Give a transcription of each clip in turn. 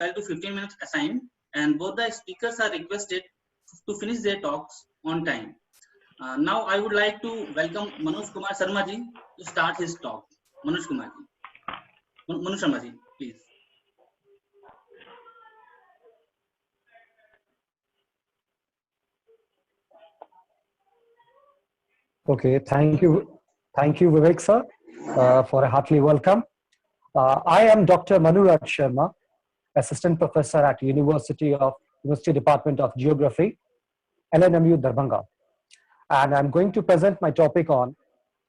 12 to 15 minutes assigned, and both the speakers are requested to finish their talks on time. Now I would like to welcome Manoj Kumar Sharma ji to start his talk. Manoj Kumar ji. Manoj Sharma ji, please. Okay, thank you, Vivek sir, for a hearty welcome. I am Dr. Manuraj Sharma, Assistant Professor at University Department of Geography, LNMU Darbhanga, and I'm going to present my topic on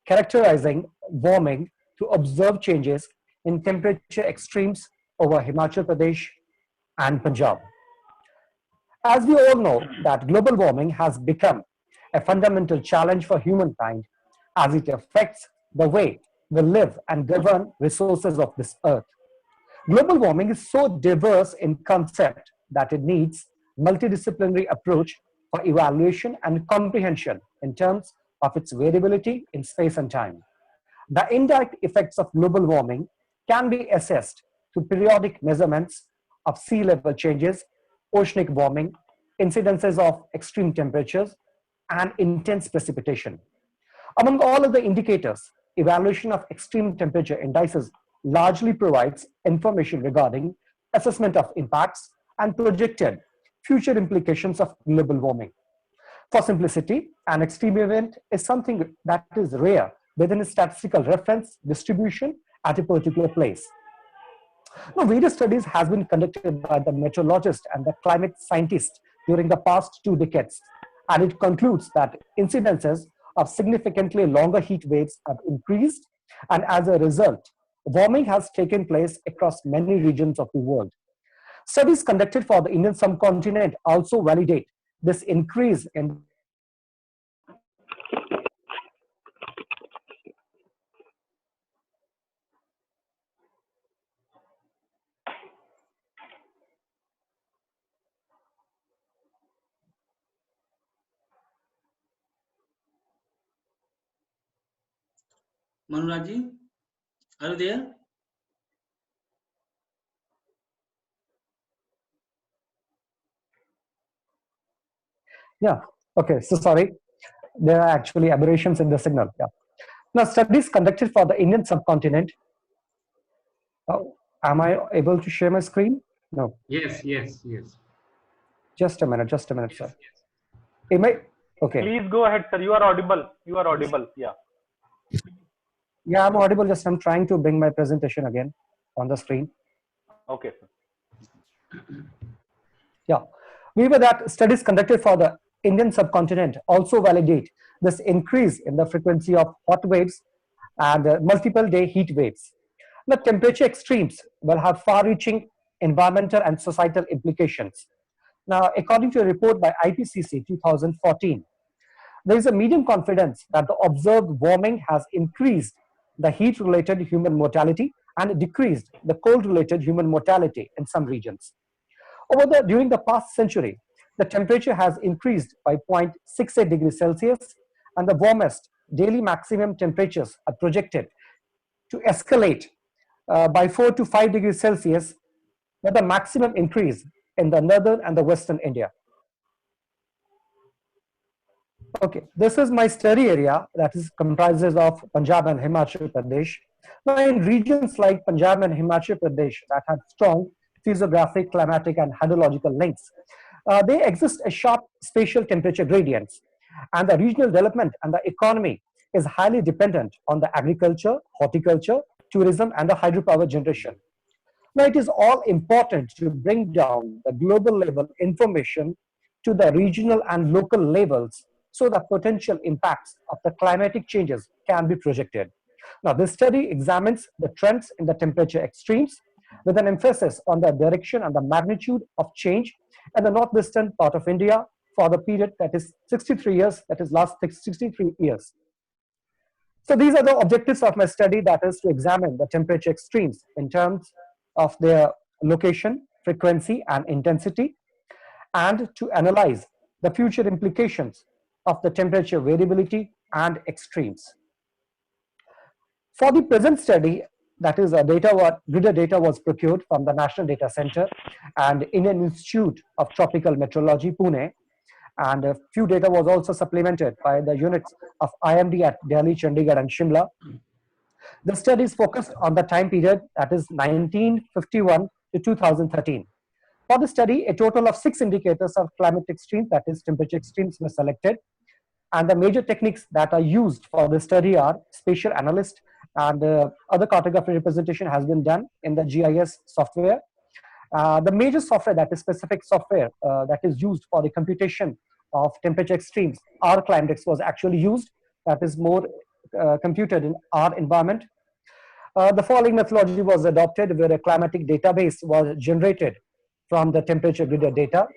characterizing warming to observe changes in temperature extremes over Himachal Pradesh and Punjab. As we all know that global warming has become a fundamental challenge for humankind as it affects the way we live and govern resources of this earth. Global warming is so diverse in concept that it needs multidisciplinary approach for evaluation and comprehension in terms of its variability in space and time. The indirect effects of global warming can be assessed through periodic measurements of sea level changes, oceanic warming, incidences of extreme temperatures, and intense precipitation. Among all of the indicators, evaluation of extreme temperature indices largely provides information regarding assessment of impacts and projected future implications of global warming. For simplicity, an extreme event is something that is rare within a statistical reference distribution at a particular place. Now, various studies have been conducted by the meteorologist and the climate scientist during the past 2 decades, and it concludes that incidences of significantly longer heat waves have increased, and as a result, warming has taken place across many regions of the world. Studies conducted for the Indian subcontinent also validate this increase in Manuraj ji, are you there? Yeah, okay, so sorry. There are actually aberrations in the signal. Yeah. Now, studies conducted for the Indian subcontinent. Am I able to share my screen? No. Yes. Just a minute, sir. Am I? Okay. Please go ahead, sir. You are audible. Yeah. Yeah, I'm audible. Just I'm trying to bring my presentation again on the screen. Okay, sir. Yeah. We were that studies conducted for the Indian subcontinent also validate this increase in the frequency of hot waves and multiple day heat waves. The temperature extremes will have far-reaching environmental and societal implications. Now, according to a report by IPCC 2014, there is a medium confidence that the observed warming has increased the heat-related human mortality and decreased the cold-related human mortality in some regions. During the past century, the temperature has increased by 0.68 degrees Celsius, and the warmest daily maximum temperatures are projected to escalate by 4 to 5 degrees Celsius, with the maximum increase in the northern and the western India. Okay, this is my study area that is comprises of Punjab and Himachal Pradesh. Now, in regions like Punjab and Himachal Pradesh that have strong physiographic, climatic, and hydrological links, they exist a sharp spatial temperature gradients, and the regional development and the economy is highly dependent on the agriculture, horticulture, tourism, and the hydropower generation. Now, it is all important to bring down the global level information to the regional and local levels so that potential impacts of the climatic changes can be projected. Now, this study examines the trends in the temperature extremes with an emphasis on the direction and the magnitude of change in the northwestern part of India for the period that is 63 years, that is last 63 years. So these are the objectives of my study, that is to examine the temperature extremes in terms of their location, frequency, and intensity, and to analyze the future implications of the temperature variability and extremes. For the present study, that is grid data was procured from the National Data Center and Indian Institute of Tropical Meteorology, Pune. And a few data was also supplemented by the units of IMD at Delhi, Chandigarh, and Shimla. The study is focused on the time period that is 1951 to 2013. For the study, a total of 6 indicators of climate extremes, that is temperature extremes, were selected. And the major techniques that are used for the study are spatial analyst, and other cartography representation has been done in the GIS software. The major software, that is specific software that is used for the computation of temperature extremes, R Climatex was actually used. That is more computed in our environment. The following methodology was adopted, where a climatic database was generated from the temperature grid data.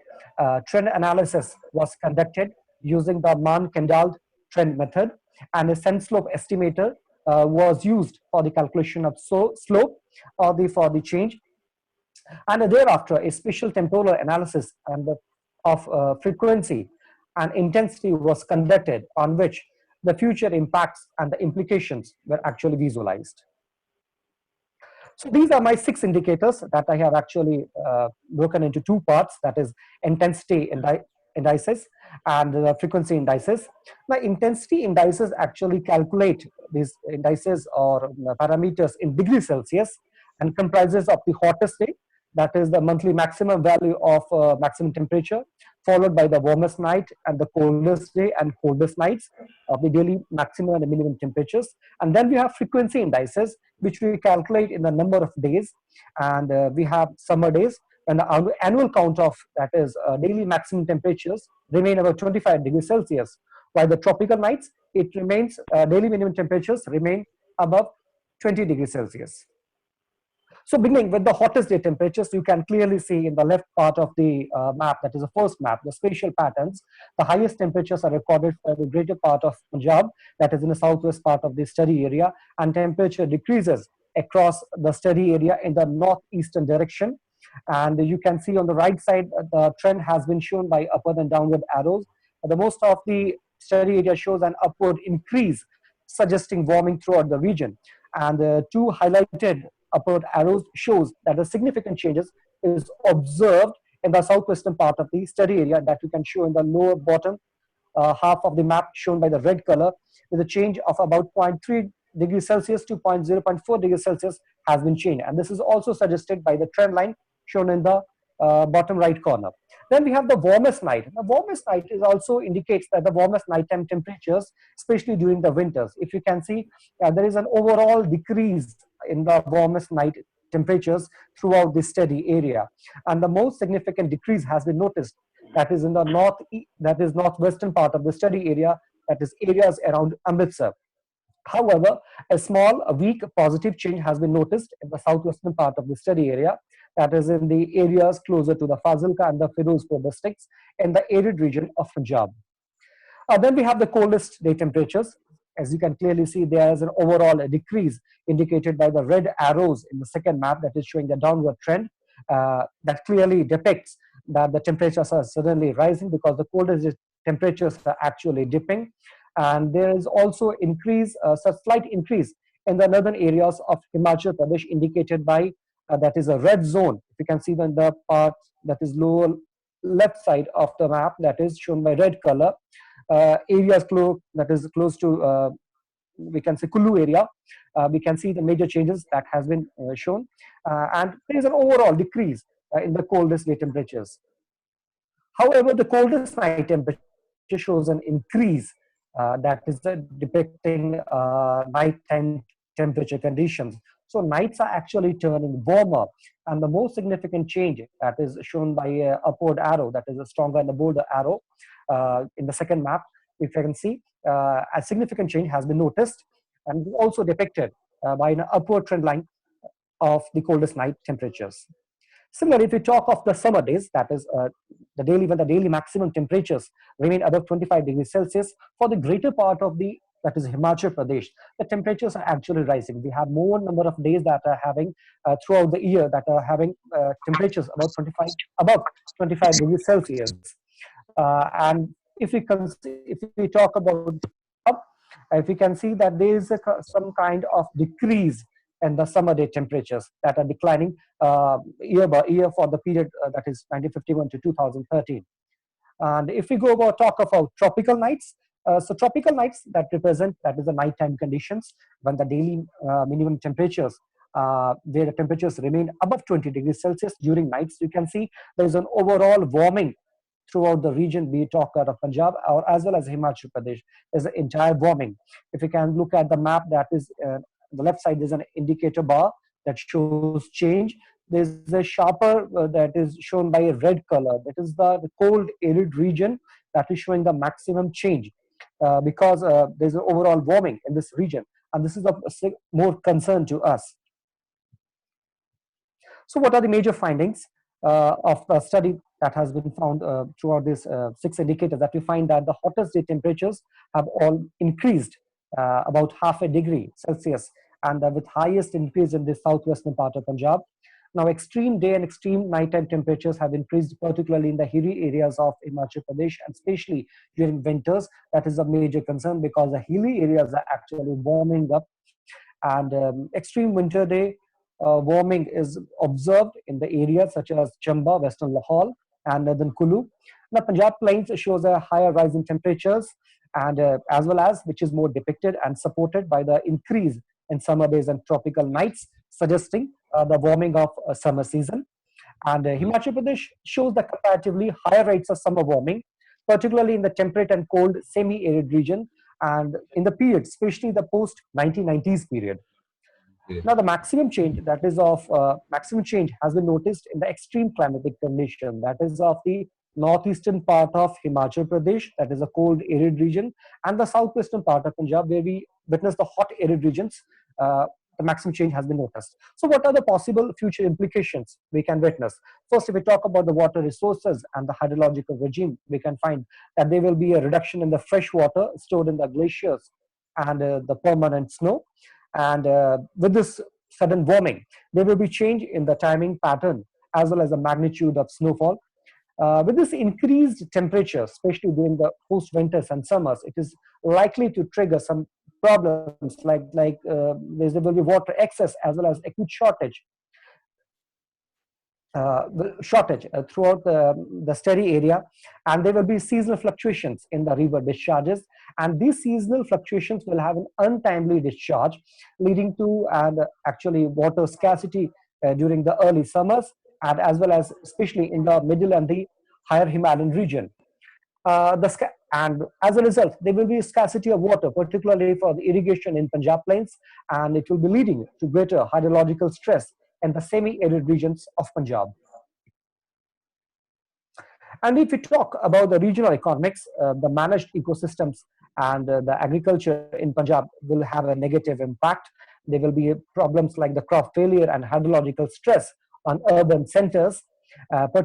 Trend analysis was conducted using the Mann-Kendall trend method, and a sense slope estimator was used for the calculation of slope or for the change. And thereafter, a spatial temporal analysis of frequency and intensity was conducted, on which the future impacts and the implications were actually visualized. So these are my 6 indicators that I have actually broken into 2 parts, that is intensity indices and the frequency indices. Now, intensity indices actually calculate these indices or parameters in degrees Celsius and comprises of the hottest day, that is the monthly maximum value of maximum temperature, followed by the warmest night and the coldest day and coldest nights of the daily maximum and minimum temperatures. And then we have frequency indices, which we calculate in the number of days. And we have summer days, and the annual count of, that is daily maximum temperatures, remain about 25 degrees Celsius, while the tropical nights, it remains daily minimum temperatures remain above 20 degrees Celsius. So beginning with the hottest day temperatures, you can clearly see in the left part of the map, that is the first map, the spatial patterns. The highest temperatures are recorded for the greater part of Punjab, that is in the southwest part of the study area, and temperature decreases across the study area in the northeastern direction. And you can see on the right side, the trend has been shown by upward and downward arrows. The most of the study area shows an upward increase, suggesting warming throughout the region. And the 2 highlighted upward arrows shows that the significant changes is observed in the southwestern part of the study area, that you can show in the lower bottom half of the map, shown by the red color, with a change of about 0.3 degrees Celsius to 0.4 degrees Celsius has been changed. And this is also suggested by the trend line shown in the bottom right corner. Then we have the warmest night. The warmest night is also indicates that the warmest nighttime temperatures, especially during the winters. If you can see, there is an overall decrease in the warmest night temperatures throughout this study area, and the most significant decrease has been noticed, that is in the northwestern part of the study area, that is areas around Amritsar. However, a weak positive change has been noticed in the southwestern part of the study area, that is in the areas closer to the Fazilka and the Firozpur districts in the arid region of Punjab. Then we have the coldest day temperatures. As you can clearly see, there is an overall decrease indicated by the red arrows in the second map, that is showing the downward trend. That clearly depicts that the temperatures are suddenly rising because the coldest temperatures are actually dipping. And there is also a slight increase in the northern areas of Himachal Pradesh, indicated by that is a red zone. If you can see in the part that is lower left side of the map, that is shown by red color, areas that is close to we can say Kullu area, we can see the major changes that has been shown, and there is an overall decrease in the coldest day temperatures. However, the coldest night temperature shows an increase, that is depicting nighttime temperature conditions. So nights are actually turning warmer, and the most significant change that is shown by an upward arrow, that is a stronger and a bolder arrow in the second map. If you can see, a significant change has been noticed and also depicted by an upward trend line of the coldest night temperatures. Similarly, if we talk of the summer days, that is when the daily maximum temperatures remain above 25 degrees Celsius, for the greater part of that is Himachal Pradesh, the temperatures are actually rising. We have more number of days that are having throughout the year that are having temperatures above 25 degrees Celsius. And if we talk about, if we can see that there is some kind of decrease and the summer day temperatures that are declining year by year for the period that is 1951 to 2013. And if we go about talk about tropical nights, so tropical nights that represent that is the nighttime conditions when the daily minimum temperatures where the temperatures remain above 20 degrees Celsius during nights. You can see there is an overall warming throughout the region, be it talk out of Punjab or as well as Himachal Pradesh. There's an entire warming. If you can look at the map, that is the left side, there's an indicator bar that shows change. There's a sharper that is shown by a red color. That is the cold, arid region that is showing the maximum change because there's an overall warming in this region. And this is of more concern to us. So what are the major findings of the study that has been found throughout these 6 indicators? That we find that the hottest day temperatures have all increased about half a degree Celsius, and with highest increase in the southwestern part of Punjab. Now, extreme day and extreme nighttime temperatures have increased, particularly in the hilly areas of Himachal Pradesh, and especially during winters. That is a major concern because the hilly areas are actually warming up, and extreme winter day warming is observed in the areas such as Chamba, Western Lahore, and Northern Kulu. Now, Punjab Plains shows a higher rise in temperatures, and as well as which is more depicted and supported by the increase in summer days and tropical nights, suggesting the warming of summer season. And Himachal Pradesh shows the comparatively higher rates of summer warming, particularly in the temperate and cold semi-arid region, and in the period, especially the post-1990s period. Now, the maximum change that is of maximum change has been noticed in the extreme climatic condition that is of the northeastern part of Himachal Pradesh, that is a cold arid region, and the southwestern part of Punjab, where we witness the hot arid regions. The maximum change has been noticed. So what are the possible future implications we can witness? First, if we talk about the water resources and the hydrological regime, we can find that there will be a reduction in the fresh water stored in the glaciers and the permanent snow. And with this sudden warming, there will be change in the timing pattern as well as the magnitude of snowfall. With this increased temperature, especially during the post-winters and summers, it is likely to trigger some problems like there will be water excess as well as acute shortage throughout the Steri area, and there will be seasonal fluctuations in the river discharges, and these seasonal fluctuations will have an untimely discharge, leading to actually water scarcity during the early summers, and as well as especially in the middle and the higher Himalayan region. And as a result, there will be a scarcity of water, particularly for the irrigation in Punjab Plains, and it will be leading to greater hydrological stress in the semi-arid regions of Punjab. And if we talk about the regional economics, the managed ecosystems and the agriculture in Punjab will have a negative impact. There will be problems like the crop failure and hydrological stress on urban centers,